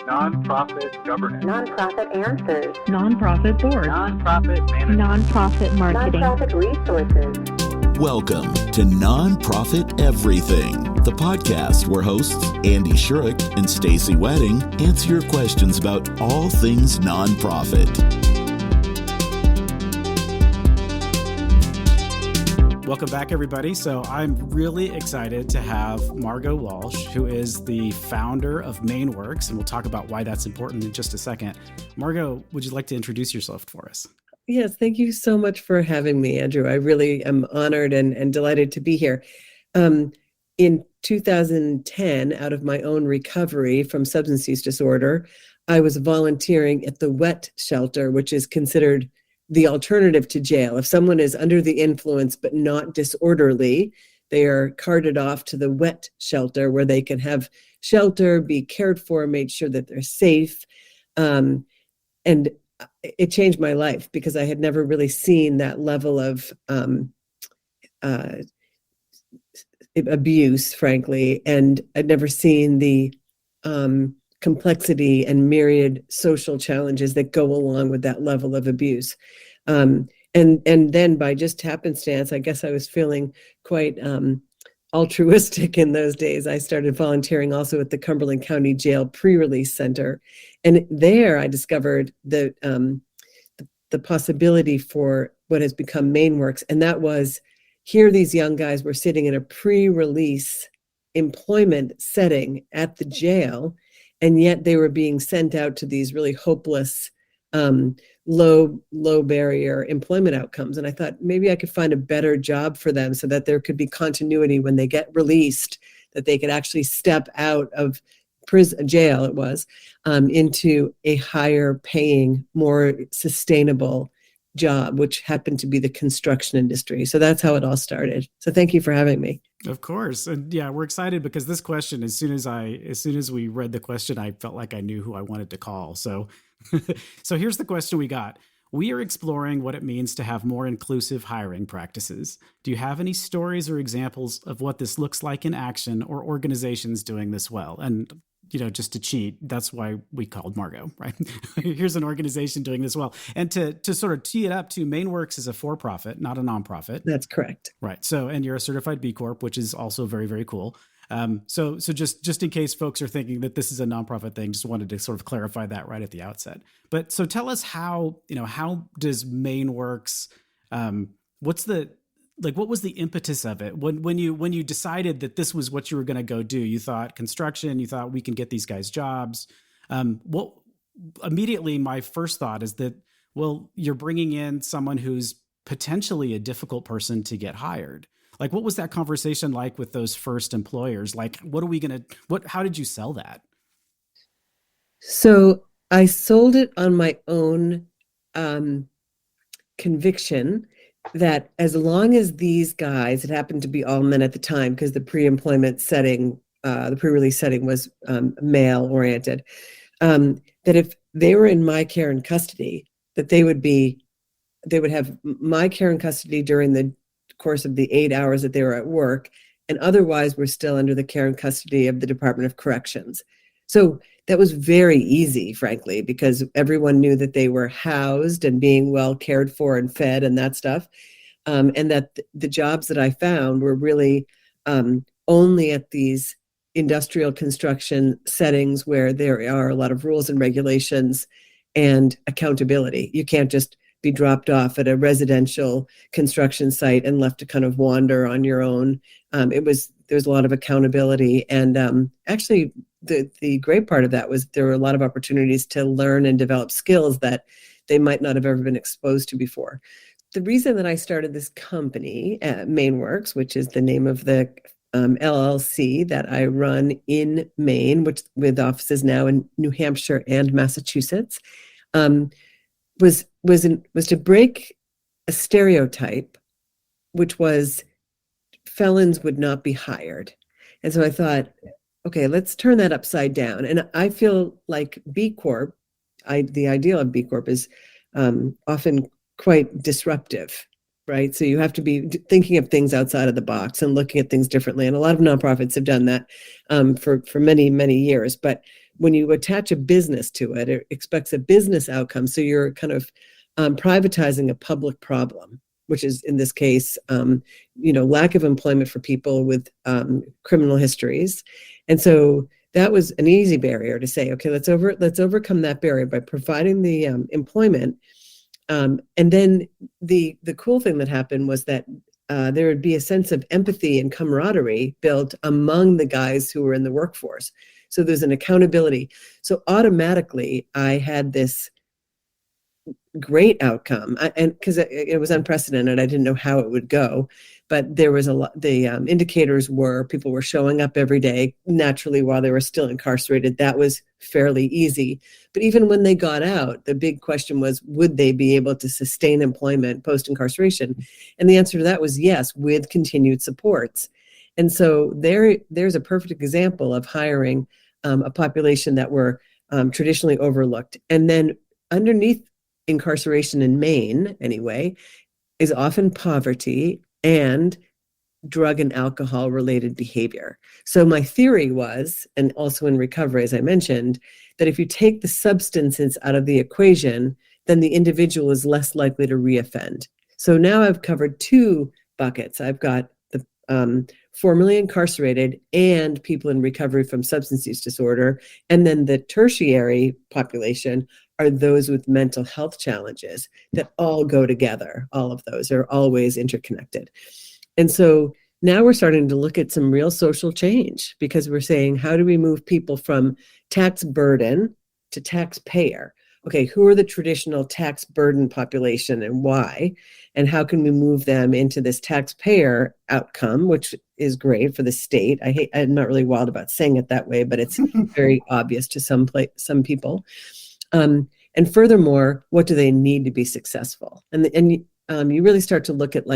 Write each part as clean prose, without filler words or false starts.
Nonprofit governance. Nonprofit answers. Nonprofit board. Nonprofit management. Nonprofit marketing. Nonprofit resources. Welcome to Nonprofit Everything, the podcast where hosts Andy Shurick and Stacy Wedding answer your questions about all things nonprofit. Welcome back, everybody. So I'm really excited to have Margo Walsh, who is the founder of MaineWorks, and we'll talk about why that's important in just a second. Margo, would you like to introduce yourself for us? Yes, thank you so much for having me, Andrew. I really am honored and delighted to be here. In 2010, out of my own recovery from substance use disorder, I was volunteering at the WET shelter, which is considered the alternative to jail. If someone is under the influence but not disorderly, they are carted off to the WET shelter where they can have shelter, be cared for, made sure that they're safe. And it changed my life because I had never really seen that level of abuse, frankly, and I'd never seen the complexity and myriad social challenges that go along with that level of abuse. And then by just happenstance, I guess I was feeling quite altruistic in those days. I started volunteering also at the Cumberland County Jail Pre-Release Center. And there I discovered the possibility for what has become MaineWorks. And that was, here these young guys were sitting in a pre-release employment setting at the jail, and yet they were being sent out to these really hopeless, low barrier employment outcomes. And I thought maybe I could find a better job for them so that there could be continuity when they get released, that they could actually step out of jail, it was, into a higher paying, more sustainable job, which happened to be the construction industry. So that's how it all started. So thank you for having me. Of course. And yeah, we're excited because this question, as soon as we read the question, I felt like I knew who I wanted to call. So, so here's the question we got. We are exploring what it means to have more inclusive hiring practices. Do you have any stories or examples of what this looks like in action or organizations doing this well? And just to cheat, that's why we called Margo, right? Here's an organization doing this well. And to sort of tee it up to, MaineWorks is a for-profit, not a nonprofit. That's correct. Right. So, and you're a certified B Corp, which is also very, very cool. So just in case folks are thinking that this is a nonprofit thing, just wanted to sort of clarify that right at the outset. But so tell us how does MaineWorks, what was the impetus of it? When you decided that this was what you were going to go do? You thought construction, you thought we can get these guys jobs. Immediately my first thought is that, well, you're bringing in someone who's potentially a difficult person to get hired. Like, what was that conversation like with those first employers? Like, how did you sell that? So I sold it on my own conviction that as long as these guys, it happened to be all men at the time because the pre-employment setting, the pre-release setting was male oriented, that if they were in my care and custody, that they would have my care and custody during the course of the 8 hours that they were at work, and otherwise were still under the care and custody of the Department of Corrections. So that was very easy, frankly, because everyone knew that they were housed and being well cared for and fed and that stuff. And that the jobs that I found were really only at these industrial construction settings where there are a lot of rules and regulations and accountability. You can't just be dropped off at a residential construction site and left to kind of wander on your own. There was a lot of accountability. And actually, the great part of that was there were a lot of opportunities to learn and develop skills that they might not have ever been exposed to before. The reason that I started this company, MaineWorks, which is the name of the LLC that I run in Maine, which with offices now in New Hampshire and Massachusetts, was to break a stereotype, which was felons would not be hired. And so I thought, okay, let's turn that upside down. And I feel like B Corp, the ideal of B Corp is often quite disruptive, right? So you have to be thinking of things outside of the box and looking at things differently. And a lot of nonprofits have done that for many, many years. But when you attach a business to it, it expects a business outcome. So you're kind of privatizing a public problem, which is in this case, lack of employment for people with criminal histories. And so that was an easy barrier to say, okay, let's overcome that barrier by providing the employment. And then the cool thing that happened was that there would be a sense of empathy and camaraderie built among the guys who were in the workforce. So there's an accountability. So automatically, I had this great outcome, and because it was unprecedented, I didn't know how it would go, but there was a lot. The indicators were people were showing up every day naturally while they were still incarcerated. That was fairly easy. But even when they got out, the big question was, would they be able to sustain employment post incarceration? And the answer to that was yes, with continued supports. And so there's a perfect example of hiring a population that were traditionally overlooked. And then underneath incarceration in Maine, anyway, is often poverty and drug and alcohol related behavior. So my theory was, and also in recovery, as I mentioned, that if you take the substances out of the equation, then the individual is less likely to reoffend. So now I've covered two buckets. I've got the formerly incarcerated and people in recovery from substance use disorder. And then the tertiary population are those with mental health challenges that all go together. All of those are always interconnected. And so now we're starting to look at some real social change because we're saying, how do we move people from tax burden to taxpayer? Okay, who are the traditional tax burden population and why? And how can we move them into this taxpayer outcome, which is great for the state? I'm not really wild about saying it that way, but it's very obvious to some people. And furthermore, what do they need to be successful? And you really start to look at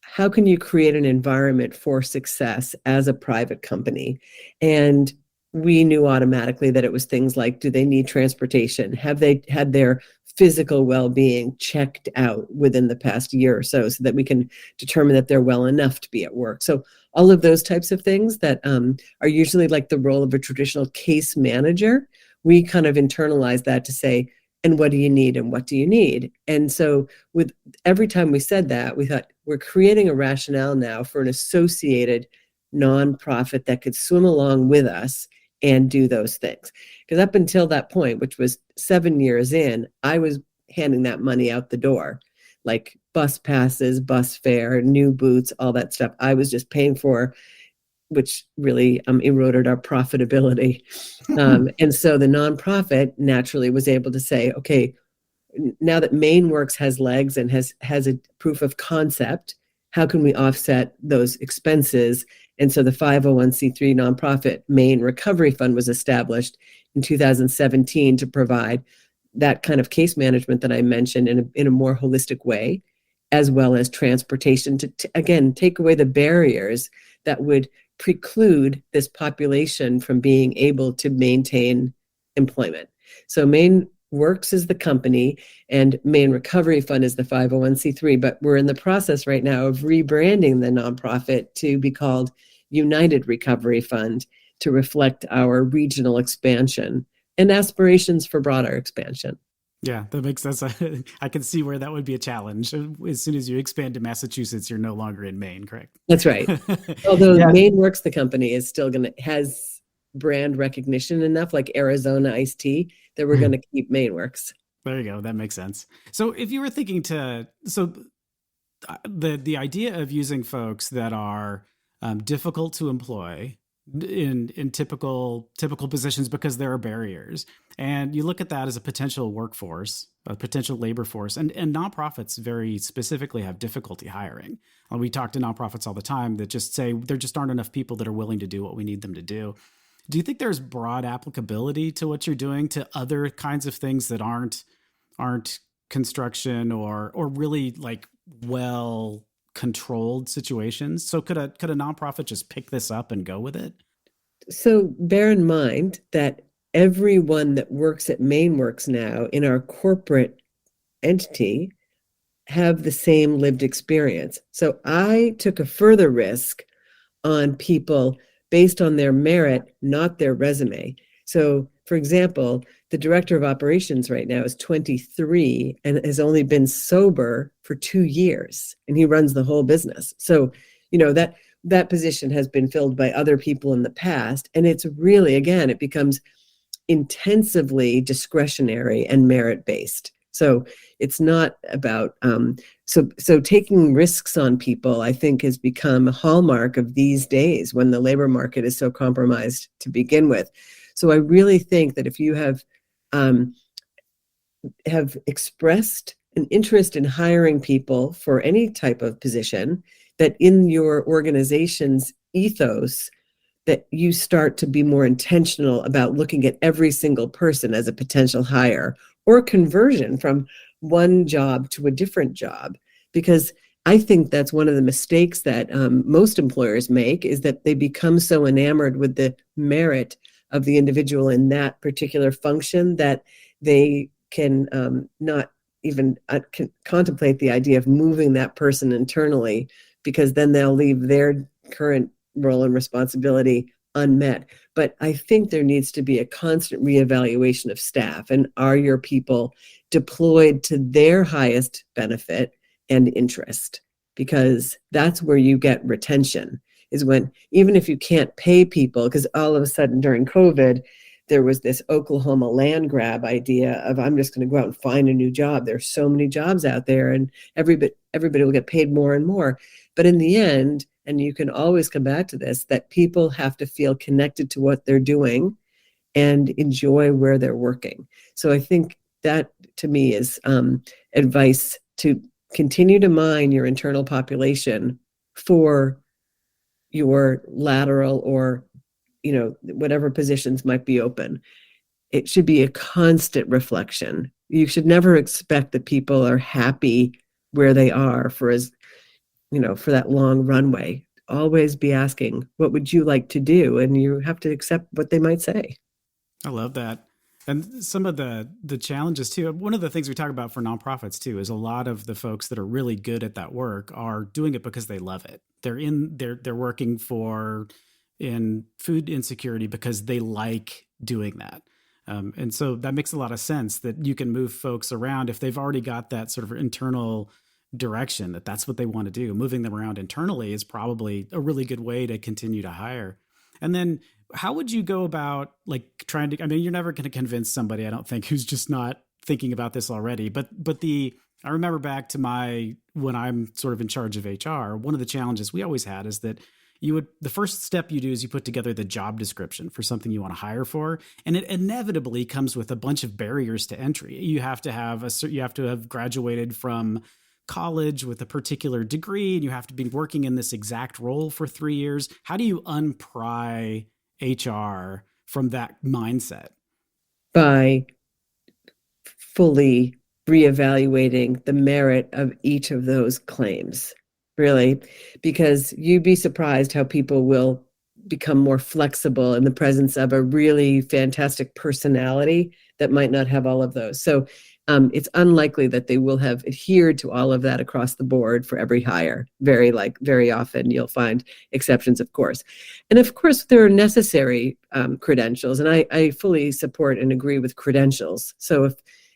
how can you create an environment for success as a private company? And we knew automatically that it was things like, do they need transportation? Have they had their physical well-being checked out within the past year or so that we can determine that they're well enough to be at work? So all of those types of things that are usually like the role of a traditional case manager, we kind of internalize that to say, and what do you need and what do you need? And so with every time we said that, we thought we're creating a rationale now for an associated nonprofit that could swim along with us and do those things. Because up until that point, which was 7 years in, I was handing that money out the door, like bus passes, bus fare, new boots, all that stuff. I was just paying for, which really eroded our profitability. And so the nonprofit naturally was able to say, okay, now that MaineWorks has legs and has a proof of concept, how can we offset those expenses? And so the 501c3 nonprofit Maine Recovery Fund was established in 2017 to provide that kind of case management that I mentioned in a more holistic way, as well as transportation to again, take away the barriers that would preclude this population from being able to maintain employment. So MaineWorks is the company and Maine Recovery Fund is the 501c3, but we're in the process right now of rebranding the nonprofit to be called United Recovery Fund to reflect our regional expansion and aspirations for broader expansion. Yeah, that makes sense. I can see where that would be a challenge. As soon as you expand to Massachusetts, you're no longer in Maine, correct? That's right. Although MaineWorks, the company, is still has brand recognition enough, like Arizona iced tea, that we're going to keep MaineWorks. There you go. That makes sense. So if you were thinking the idea of using folks that are difficult to employ in typical positions because there are barriers, and you look at that as a potential workforce, a potential labor force, and nonprofits very specifically have difficulty hiring. We talk to nonprofits all the time that just say there just aren't enough people that are willing to do what we need them to do. Do you think there's broad applicability to what you're doing to other kinds of things that aren't construction or really like well controlled situations? So could a nonprofit just pick this up and go with it? So bear in mind that everyone that works at MaineWorks now in our corporate entity have the same lived experience. So I took a further risk on people based on their merit, not their resume. So, for example, the director of operations right now is 23 and has only been sober for 2 years, and he runs the whole business. So, that position has been filled by other people in the past, and it's really, again, it becomes intensively discretionary and merit-based. So it's not about so taking risks on people, I think, has become a hallmark of these days when the labor market is so compromised to begin with. So I really think that if you have expressed an interest in hiring people for any type of position, that in your organization's ethos, that you start to be more intentional about looking at every single person as a potential hire or conversion from one job to a different job. Because I think that's one of the mistakes that most employers make, is that they become so enamored with the merit of the individual in that particular function that they can not even contemplate the idea of moving that person internally, because then they'll leave their current role and responsibility unmet. But I think there needs to be a constant reevaluation of staff, and are your people deployed to their highest benefit and interest? Because that's where you get retention, is when, even if you can't pay people, because all of a sudden during COVID, there was this Oklahoma land grab idea of, I'm just going to go out and find a new job. There's so many jobs out there, and everybody will get paid more and more. But in the end, and you can always come back to this, that people have to feel connected to what they're doing and enjoy where they're working. So I think that, to me, is advice to continue to mine your internal population for your lateral or, whatever positions might be open. It should be a constant reflection. You should never expect that people are happy where they are for that long runway. Always be asking, what would you like to do? And you have to accept what they might say. I love that. And some of the challenges too, one of the things we talk about for nonprofits too, is a lot of the folks that are really good at that work are doing it because they love it. They're working in food insecurity because they like doing that. And so that makes a lot of sense that you can move folks around if they've already got that sort of internal direction, that's what they want to do. Moving them around internally is probably a really good way to continue to hire. And then how would you go about trying to, you're never going to convince somebody, I don't think, who's just not thinking about this already. But I remember back to when I'm sort of in charge of HR, one of the challenges we always had is that the first step you do is you put together the job description for something you want to hire for. And it inevitably comes with a bunch of barriers to entry. You have to have graduated from college with a particular degree, and you have to be working in this exact role for 3 years. How do you unpry HR from that mindset? By fully reevaluating the merit of each of those claims, really, because you'd be surprised how people will become more flexible in the presence of a really fantastic personality that might not have all of those. So it's unlikely that they will have adhered to all of that across the board for every hire. Very often you'll find exceptions, of course. And of course, there are necessary credentials, and I fully support and agree with credentials. So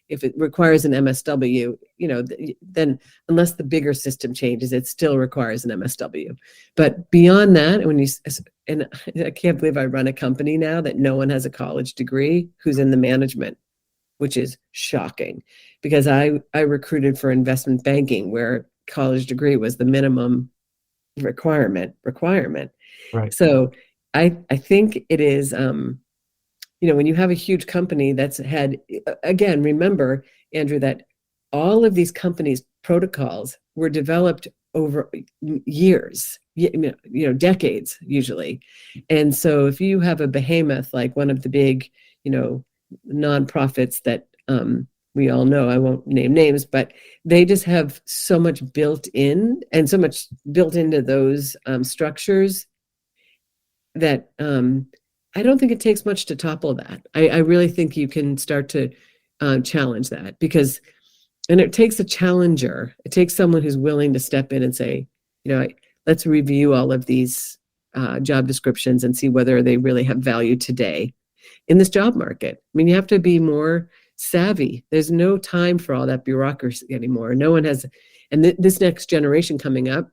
if it requires an MSW, then unless the bigger system changes, it still requires an MSW. But beyond that, and I can't believe I run a company now that no one has a college degree who's in the management, which is shocking, because I recruited for investment banking where college degree was the minimum requirement. Right. So I think it is, when you have a huge company that's had, again, remember, Andrew, that all of these companies' protocols were developed over years, decades usually. And so if you have a behemoth like one of the big, nonprofits that we all know, I won't name names, but they just have so much built in and so much built into those structures that I don't think it takes much to topple that. I really think you can start to challenge that, and it takes a challenger. It takes someone who's willing to step in and say, let's review all of these job descriptions and see whether they really have value today. in this job market. I mean, you have to be more savvy. There's no time for all that bureaucracy anymore. No one has, and this next generation coming up,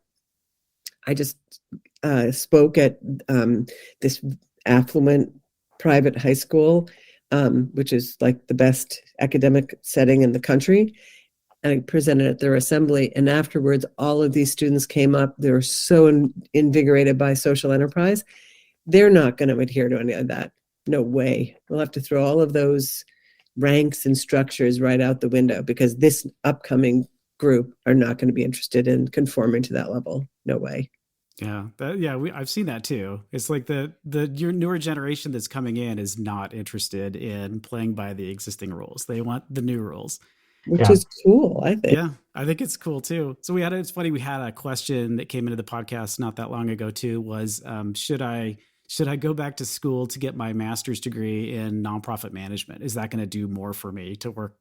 I just spoke at this affluent private high school, which is like the best academic setting in the country. And I presented at their assembly. And afterwards, all of these students came up. They were so invigorated by social enterprise. They're not going to adhere to any of that. No way. We'll have to throw all of those ranks and structures right out the window, because this upcoming group are not going to be interested in conforming to that level. No way. Yeah, I've seen that too. It's like your newer generation that's coming in is not interested in playing by the existing rules. They want the new rules, which is cool, I think. Yeah, I think it's cool too. So it's funny. We had a question that came into the podcast not that long ago too. Was should I go back to school to get my master's degree in nonprofit management? Is that going to do more for me to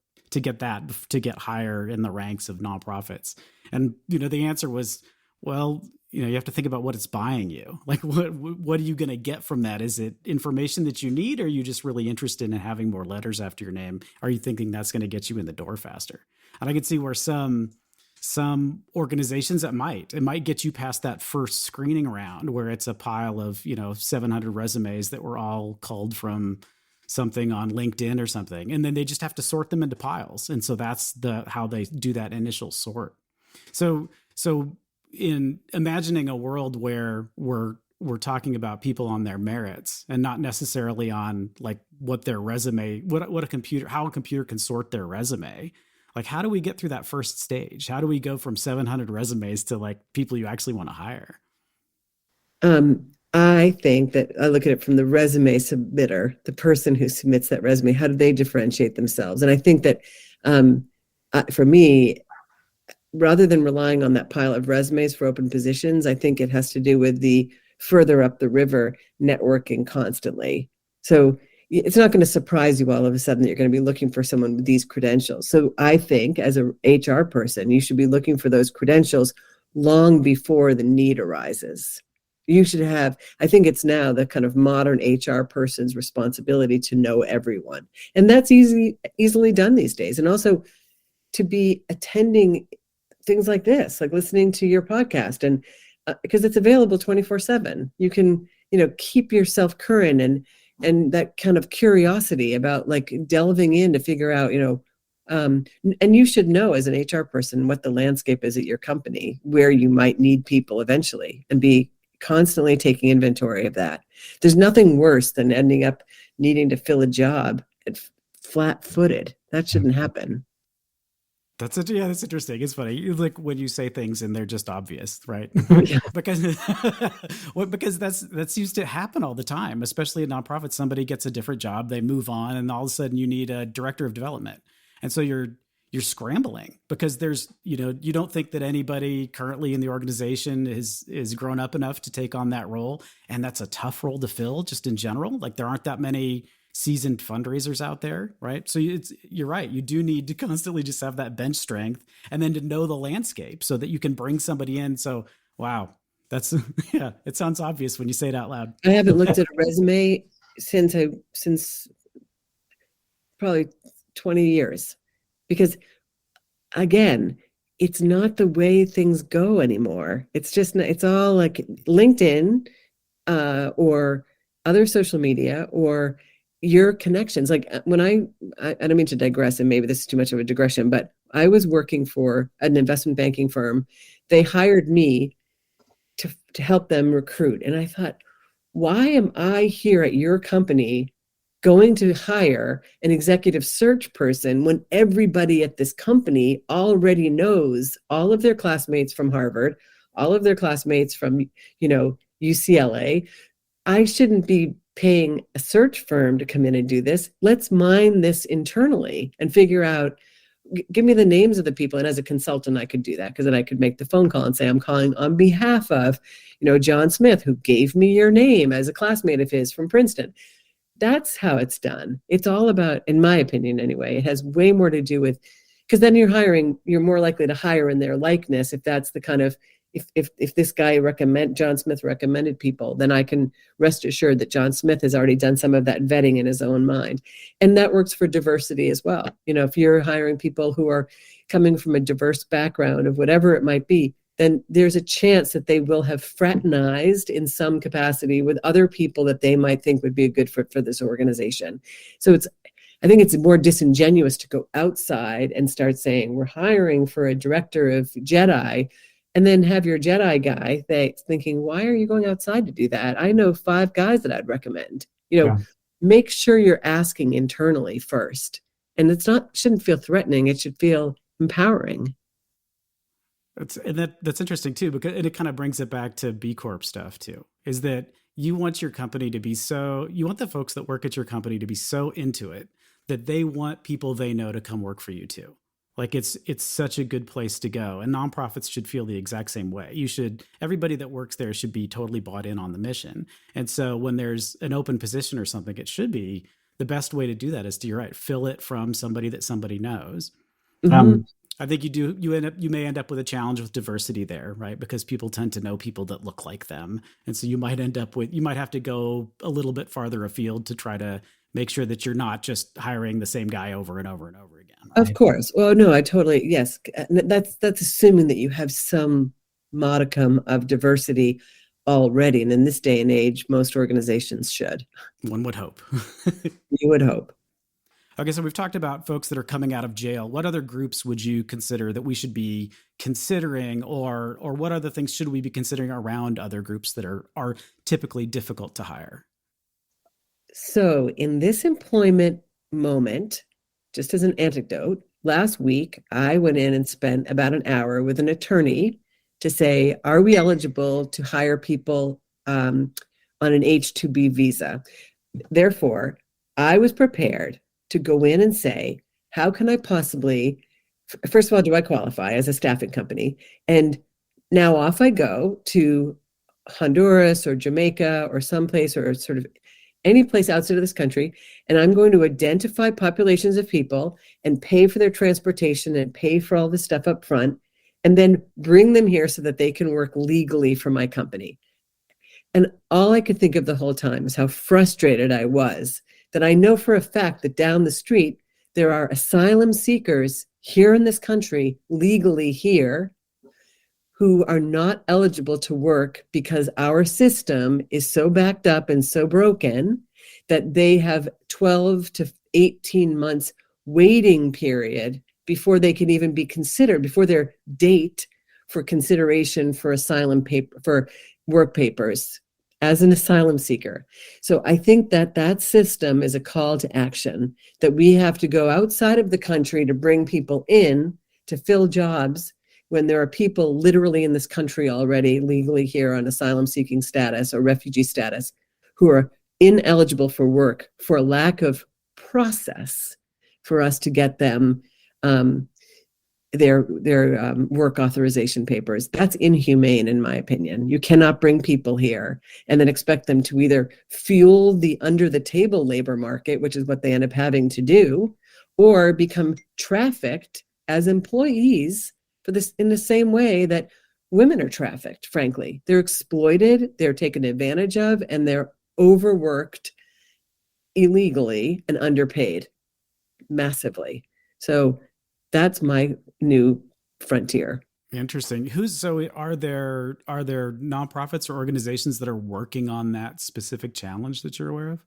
get higher in the ranks of nonprofits? And the answer was, well, you have to think about what it's buying you. Like, what are you going to get from that? Is it information that you need? Or are you just really interested in having more letters after your name? Are you thinking that's going to get you in the door faster? And I can see where some organizations it might get you past that first screening round where it's a pile of, 700 resumes that were all culled from something on LinkedIn or something. And then they just have to sort them into piles. And so that's how they do that initial sort. So in imagining a world where we're talking about people on their merits and not necessarily on like what their resume, how a computer can sort their resume. Like, how do we get through that first stage? How do we go from 700 resumes to like people you actually want to hire? I think that I look at it from the resume submitter, the person who submits that resume. How do they differentiate themselves? And I think that for me, rather than relying on that pile of resumes for open positions, I think it has to do with the further up the river networking constantly. So it's not going to surprise you all of a sudden that you're going to be looking for someone with these credentials. So I think as a HR person, you should be looking for those credentials long before the need arises. You should have, I think it's now the kind of modern HR person's responsibility to know everyone. And that's easily done these days. And also to be attending things like this, like listening to your podcast, and because it's available 24/7, you can, keep yourself current and that kind of curiosity about like delving in to figure out, and you should know as an HR person what the landscape is at your company, where you might need people eventually, and be constantly taking inventory of that. There's nothing worse than ending up needing to fill a job flat-footed. That shouldn't happen. That's interesting. It's funny. Like when you say things and they're just obvious, right? because that seems to happen all the time, especially in nonprofits. Somebody gets a different job, they move on, and all of a sudden you need a director of development. And so you're scrambling because there's, you don't think that anybody currently in the organization is grown up enough to take on that role. And that's a tough role to fill just in general. Like there aren't that many seasoned fundraisers out there, right? So you're right. You do need to constantly just have that bench strength and then to know the landscape so that you can bring somebody in. So, wow, that's, it sounds obvious when you say it out loud. I haven't looked at a resume since probably 20 years, because again, it's not the way things go anymore. It's just, it's all like LinkedIn or other social media or your connections. Like when I don't mean to digress, and maybe this is too much of a digression, but I was working for an investment banking firm. They hired me to help them recruit. And I thought, why am I here at your company going to hire an executive search person when everybody at this company already knows all of their classmates from Harvard, all of their classmates from, UCLA? I shouldn't be paying a search firm to come in and do this. Let's mine this internally and figure out, give me the names of the people. And as a consultant, I could do that, because then I could make the phone call and say, I'm calling on behalf of, John Smith, who gave me your name as a classmate of his from Princeton. That's how it's done. It's all about, in my opinion anyway, it has way more to do with, because then you're more likely to hire in their likeness if that's the kind of if this guy John Smith recommended people, then I can rest assured that John Smith has already done some of that vetting in his own mind. And that works for diversity as well. If you're hiring people who are coming from a diverse background of whatever it might be, then there's a chance that they will have fraternized in some capacity with other people that they might think would be a good fit for this organization. So I think it's more disingenuous to go outside and start saying, we're hiring for a director of Jedi, and then have your Jedi guy thinking, why are you going outside to do that? I know 5 guys that I'd recommend. Make sure you're asking internally first. And shouldn't feel threatening. It should feel empowering. That's interesting too, because it kind of brings it back to B Corp stuff too, is that you want your company to be you want the folks that work at your company to be so into it that they want people they know to come work for you too. Like it's such a good place to go, and nonprofits should feel the exact same way. Everybody that works there should be totally bought in on the mission. And so when there's an open position or something, it should be the best way to do that is to, you're right, fill it from somebody that somebody knows. Mm-hmm. I think you may end up with a challenge with diversity there, right? Because people tend to know people that look like them. And so you might have to go a little bit farther afield to try to make sure that you're not just hiring the same guy over and over and over again. Right? Of course. Well, no, yes. That's assuming that you have some modicum of diversity already. And in this day and age, most organizations should. One would hope. You would hope. Okay, so we've talked about folks that are coming out of jail. What other groups would you consider that we should be considering, or what other things should we be considering around other groups that are typically difficult to hire? So in this employment moment, just as an anecdote, last week, I went in and spent about an hour with an attorney to say, are we eligible to hire people on an H-2B visa? Therefore, I was prepared to go in and say, how can I possibly, first of all, do I qualify as a staffing company? And now off I go to Honduras or Jamaica or someplace, or sort of any place outside of this country, and I'm going to identify populations of people and pay for their transportation and pay for all this stuff up front, and then bring them here so that they can work legally for my company. And all I could think of the whole time is how frustrated I was that I know for a fact that down the street, there are asylum seekers here in this country, legally here, who are not eligible to work because our system is so backed up and so broken that they have 12 to 18 months waiting period before they can even be considered, before their date for consideration for asylum for work papers as an asylum seeker. So I think that system is a call to action, that we have to go outside of the country to bring people in to fill jobs when there are people literally in this country already legally here on asylum seeking status or refugee status who are ineligible for work for a lack of process for us to get them their work authorization papers. That's inhumane, in my opinion. You cannot bring people here and then expect them to either fuel the under the table labor market, which is what they end up having to do, or become trafficked as employees for this in the same way that women are trafficked, frankly. They're exploited, they're taken advantage of, and they're overworked illegally and underpaid massively. So that's my new frontier. Interesting. Are there nonprofits or organizations that are working on that specific challenge that you're aware of?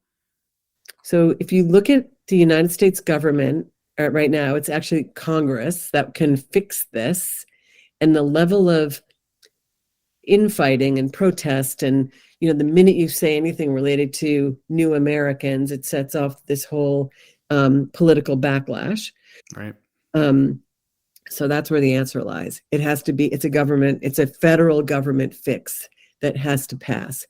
So if you look at the United States government right now, it's actually Congress that can fix this, and the level of infighting and protest, and the minute you say anything related to new Americans, it sets off this whole political backlash. Right. So that's where the answer lies. It's a federal government fix that has to pass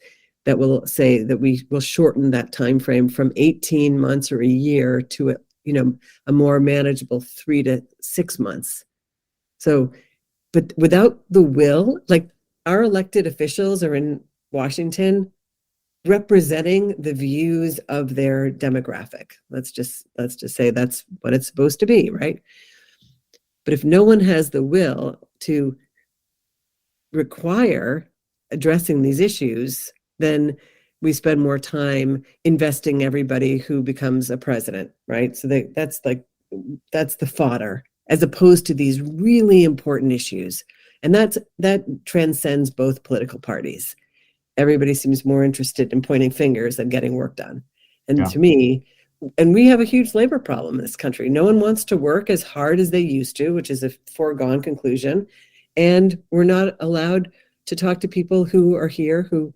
that will say that we will shorten that time frame from 18 months or a year to a more manageable 3 to 6 months. So, but without the will, like our elected officials are in Washington representing the views of their demographic. Let's just say that's what it's supposed to be, right? But if no one has the will to require addressing these issues, then we spend more time investing everybody who becomes a president, right? So that's the fodder, as opposed to these really important issues. And that transcends both political parties. Everybody seems more interested in pointing fingers than getting work done. And to me, and we have a huge labor problem in this country. No one wants to work as hard as they used to, which is a foregone conclusion. And we're not allowed to talk to people who are here who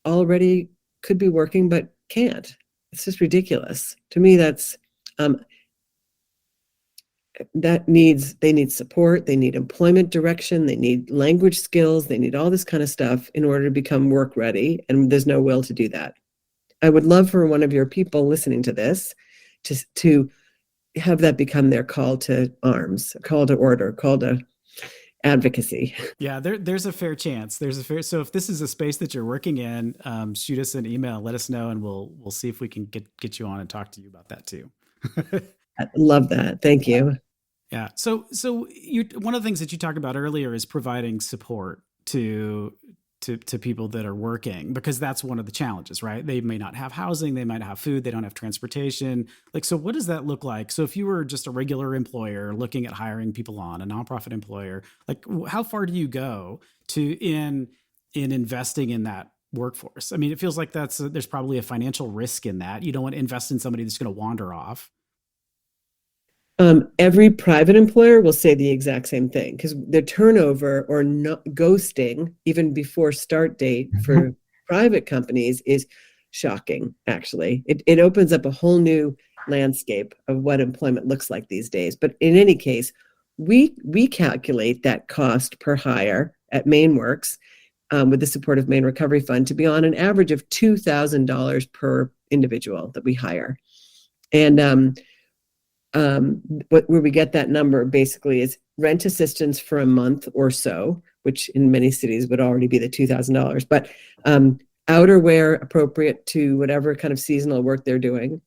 already could be working but can't. It's just ridiculous. To me, they need support, they need employment direction, they need language skills, they need all this kind of stuff in order to become work ready, and there's no will to do that. I would love for one of your people listening to this to have that become their call to arms, call to order, call to advocacy. Yeah, there's a fair chance. So if this is a space that you're working in, shoot us an email, let us know, and we'll see if we can get you on and talk to you about that too. I love that. Thank you. Yeah. So one of the things that you talked about earlier is providing support to people that are working, because that's one of the challenges, right? They may not have housing, they might not have food, they don't have transportation. So what does that look like? So if you were just a regular employer looking at hiring people on, a nonprofit employer, how far do you go in investing in that workforce? I mean, it feels like there's probably a financial risk in that. You don't want to invest in somebody that's going to wander off. Every private employer will say the exact same thing, because the turnover or ghosting, even before start date for private companies, is shocking, actually. It opens up a whole new landscape of what employment looks like these days. But in any case, we calculate that cost per hire at MaineWorks with the support of Maine Recovery Fund to be on an average of $2,000 per individual that we hire. And where we get that number basically is rent assistance for a month or so, which in many cities would already be the $2,000, but outerwear appropriate to whatever kind of seasonal work they're doing.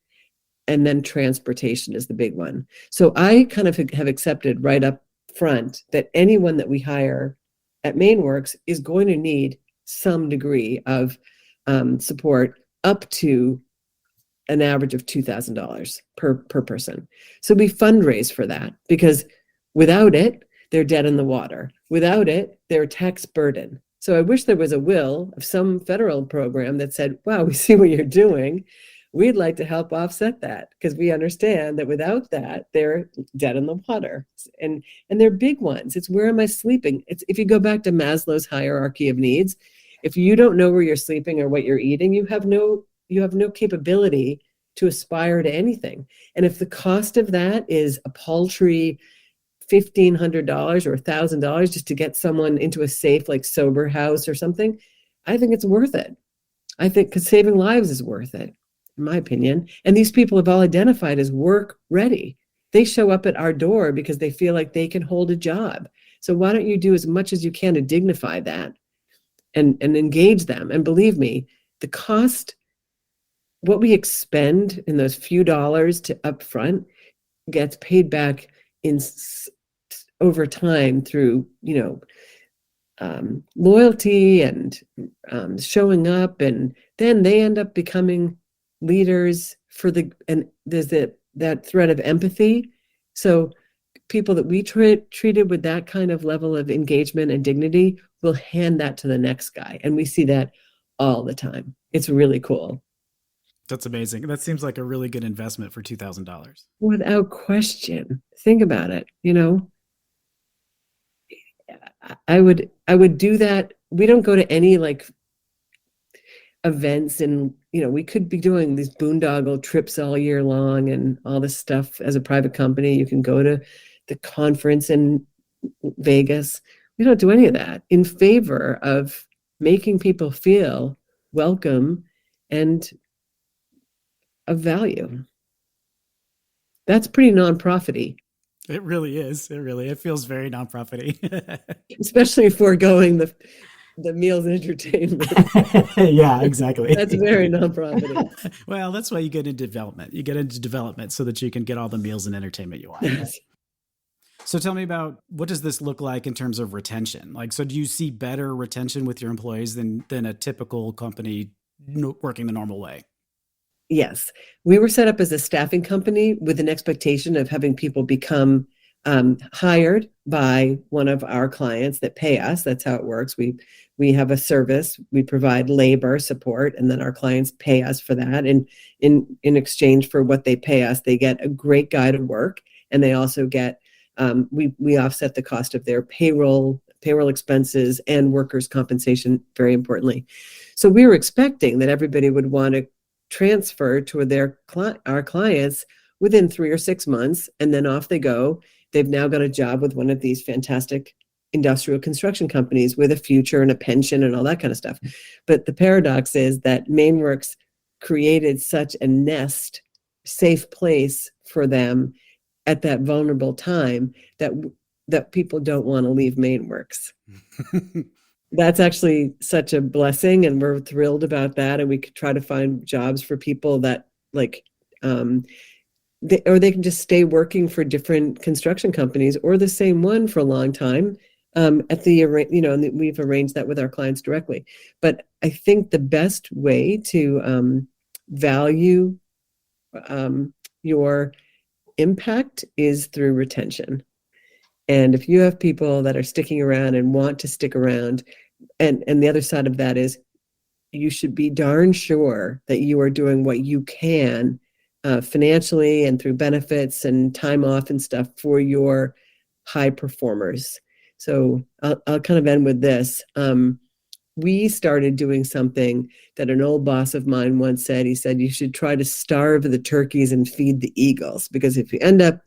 And then transportation is the big one. So I kind of have accepted right up front that anyone that we hire at MaineWorks is going to need some degree of support up to an average of $2,000 per person. So we fundraise for that, because without it, they're dead in the water. Without it, they're a tax burden. So I wish there was a will of some federal program that said, wow, we see what you're doing. We'd like to help offset that, because we understand that without that, they're dead in the water. And they're big ones. It's, where am I sleeping? It's, if you go back to Maslow's hierarchy of needs, if you don't know where you're sleeping or what you're eating, you have no capability to aspire to anything. And if the cost of that is a paltry $1,500 or $1,000 just to get someone into a safe, sober house or something, I think it's worth it. I think, because saving lives is worth it, in my opinion. And these people have all identified as work ready. They show up at our door because they feel like they can hold a job. So why don't you do as much as you can to dignify that and engage them? And believe me, the cost, what we expend in those few dollars to upfront gets paid back over time through, loyalty and showing up, and then they end up becoming leaders and there's that thread of empathy. So people that we treated with that kind of level of engagement and dignity will hand that to the next guy, and we see that all the time. It's really cool. That's amazing. That seems like a really good investment for $2,000. Without question. Think about it. I would do that. We don't go to any events, and we could be doing these boondoggle trips all year long and all this stuff as a private company. You can go to the conference in Vegas. We don't do any of that in favor of making people feel welcome and of value. That's pretty nonprofit-y. It really is. It feels very nonprofit-y. Especially foregoing the meals and entertainment. Yeah, exactly. That's very nonprofit-y. Well, that's why you get into development. You get into development so that you can get all the meals and entertainment you want. Yes. So tell me about, what does this look like in terms of retention? Like, so do you see better retention with your employees than a typical company working the normal way? Yes. We were set up as a staffing company with an expectation of having people become hired by one of our clients that pay us. That's how it works. We have a service, we provide labor support, and then our clients pay us for that. And in exchange for what they pay us, they get a great guide of work, and they also get we offset the cost of their payroll expenses and workers' compensation, very importantly. So we were expecting that everybody would want to transfer to our clients within 3 or 6 months, and then off they go. They've now got a job with one of these fantastic industrial construction companies with a future and a pension and all that kind of stuff. But the paradox is that MaineWorks created such a safe place for them at that vulnerable time that people don't want to leave MaineWorks. That's actually such a blessing, and we're thrilled about that. And we could try to find jobs for people that they can just stay working for different construction companies or the same one for a long time. And we've arranged that with our clients directly. But I think the best way to value your impact is through retention. And if you have people that are sticking around and want to stick around, and the other side of that is you should be darn sure that you are doing what you can financially and through benefits and time off and stuff for your high performers. So I'll kind of end with this. We started doing something that an old boss of mine once said. He said, you should try to starve the turkeys and feed the eagles, because if you end up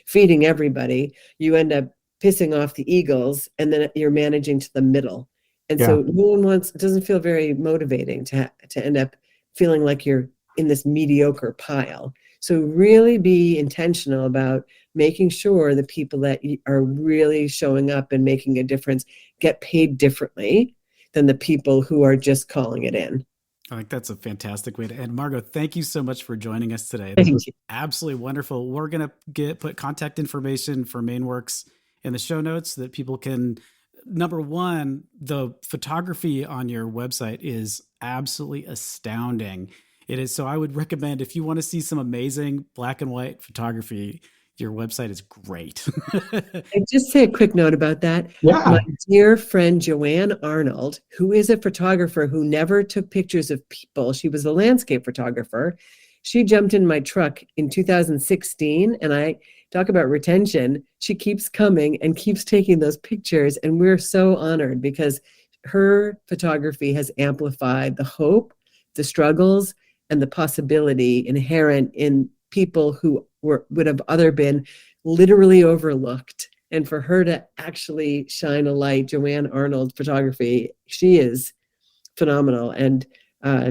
feeding everybody, you end up pissing off the eagles, and then you're managing to the middle. And so no one it doesn't feel very motivating to end up feeling like you're in this mediocre pile. So really be intentional about making sure the people that are really showing up and making a difference get paid differently than the people who are just calling it in. I think that's a fantastic way to end. Margo, thank you so much for joining us today. Thank This was you. absolutely wonderful. We're going to put contact information for MaineWorks in the show notes so that people can, number one, the photography on your website is absolutely astounding. It is. So I would recommend, if you want to see some amazing black and white photography, your website is great. And just say a quick note about that. Yeah. My dear friend Joanne Arnold, who is a photographer who never took pictures of people, she was a landscape photographer. She jumped in my truck in 2016, and I talk about retention. She keeps coming and keeps taking those pictures, and we're so honored because her photography has amplified the hope, the struggles, and the possibility inherent in people who would have other been literally overlooked. And for her to actually shine a light, Joanne Arnold photography, she is phenomenal. And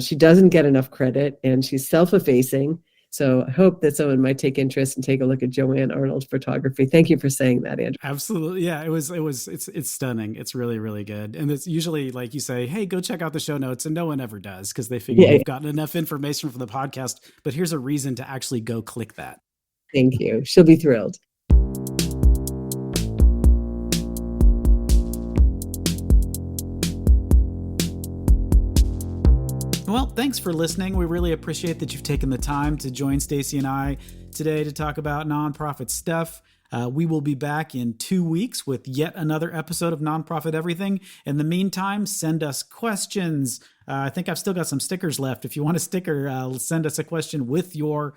she doesn't get enough credit, and she's self-effacing. So I hope that someone might take interest and take a look at Joanne Arnold photography. Thank you for saying that, Andrew. Absolutely. Yeah, it's stunning. It's really, really good. And it's usually like you say, hey, go check out the show notes. And no one ever does, because they figure you've gotten enough information from the podcast, but here's a reason to actually go click that. Thank you. She'll be thrilled. Well, thanks for listening. We really appreciate that you've taken the time to join Stacy and I today to talk about nonprofit stuff. We will be back in 2 weeks with yet another episode of Nonprofit Everything. In the meantime, send us questions. I think I've still got some stickers left. If you want a sticker, send us a question with your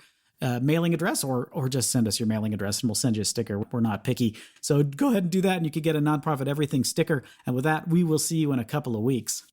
mailing address, or just send us your mailing address and we'll send you a sticker. We're not picky. So go ahead and do that, and you can get a Nonprofit Everything sticker. And with that, we will see you in a couple of weeks.